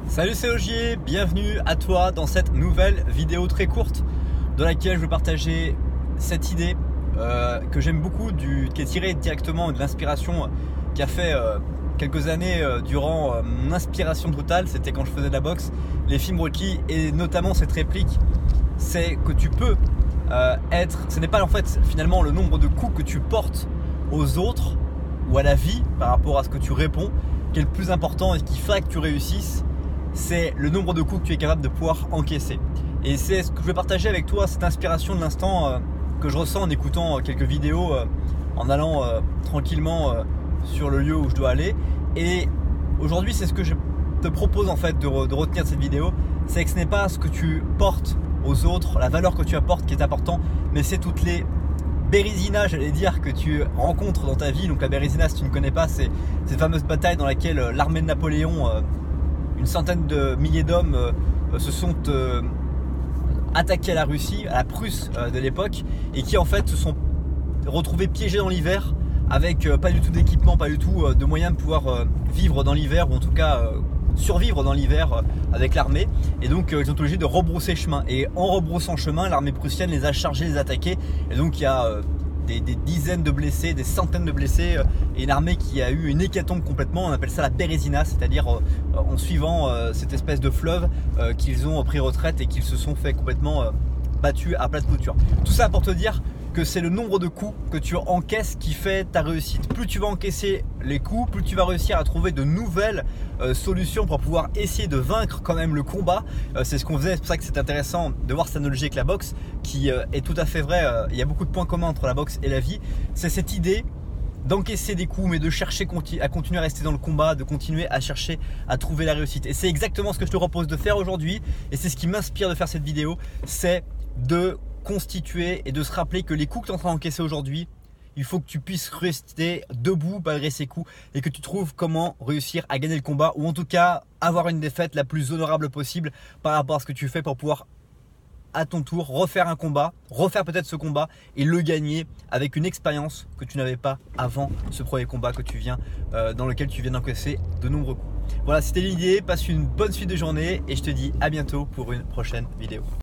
Salut, c'est Ogier, bienvenue à toi dans cette nouvelle vidéo très courte dans laquelle je vais partager cette idée que j'aime beaucoup, qui est tirée directement de l'inspiration qui a fait quelques années durant mon inspiration brutale. C'était quand je faisais de la boxe, les films Rocky, et notamment cette réplique, c'est que tu peux ce n'est pas en fait finalement le nombre de coups que tu portes aux autres ou à la vie par rapport à ce que tu réponds qui est le plus important et qui fait que tu réussisses, c'est le nombre de coups que tu es capable de pouvoir encaisser. Et c'est ce que je vais partager avec toi, cette inspiration de l'instant que je ressens en écoutant quelques vidéos, en allant tranquillement sur le lieu où je dois aller. Et aujourd'hui, c'est ce que je te propose en fait de retenir de cette vidéo, c'est que ce n'est pas ce que tu portes aux autres, la valeur que tu apportes qui est important, mais c'est toutes les Bérésina, j'allais dire, que tu rencontres dans ta vie. Donc la Bérésina, si tu ne connais pas, c'est cette fameuse bataille dans laquelle l'armée de Napoléon, une centaine de milliers d'hommes se sont attaqués à la Russie, à la Prusse de l'époque, et qui en fait se sont retrouvés piégés dans l'hiver avec pas du tout d'équipement, pas du tout de moyens de pouvoir vivre dans l'hiver, ou en tout cas survivre dans l'hiver avec l'armée. Et donc ils ont été obligés de rebrousser chemin, et en rebroussant chemin, l'armée prussienne les a chargés, les a attaqués, et donc il y a des dizaines de blessés, des centaines de blessés, et une armée qui a eu une hécatombe complètement. On appelle ça la Bérésina, c'est-à-dire en suivant cette espèce de fleuve qu'ils ont pris retraite et qu'ils se sont fait complètement battus à plat de couture. Tout ça pour te dire que c'est le nombre de coups que tu encaisses qui fait ta réussite. Plus tu vas encaisser les coups, plus tu vas réussir à trouver de nouvelles solutions pour pouvoir essayer de vaincre quand même le combat. C'est ce qu'on faisait, c'est pour ça que c'est intéressant de voir cette analogie avec la boxe qui est tout à fait vrai. Il y a beaucoup de points communs entre la boxe et la vie. C'est cette idée d'encaisser des coups, mais de chercher à continuer à rester dans le combat, de continuer à chercher à trouver la réussite. Et c'est exactement ce que je te propose de faire aujourd'hui, et c'est ce qui m'inspire de faire cette vidéo, c'est de constituer et de se rappeler que les coups que tu es en train d'encaisser aujourd'hui, il faut que tu puisses rester debout malgré ces coups, et que tu trouves comment réussir à gagner le combat, ou en tout cas avoir une défaite la plus honorable possible par rapport à ce que tu fais, pour pouvoir à ton tour refaire un combat, refaire peut-être ce combat et le gagner avec une expérience que tu n'avais pas avant ce premier combat que tu viens dans lequel tu viens d'encaisser de nombreux coups. Voilà, c'était l'idée. Passe une bonne suite de journée et je te dis à bientôt pour une prochaine vidéo.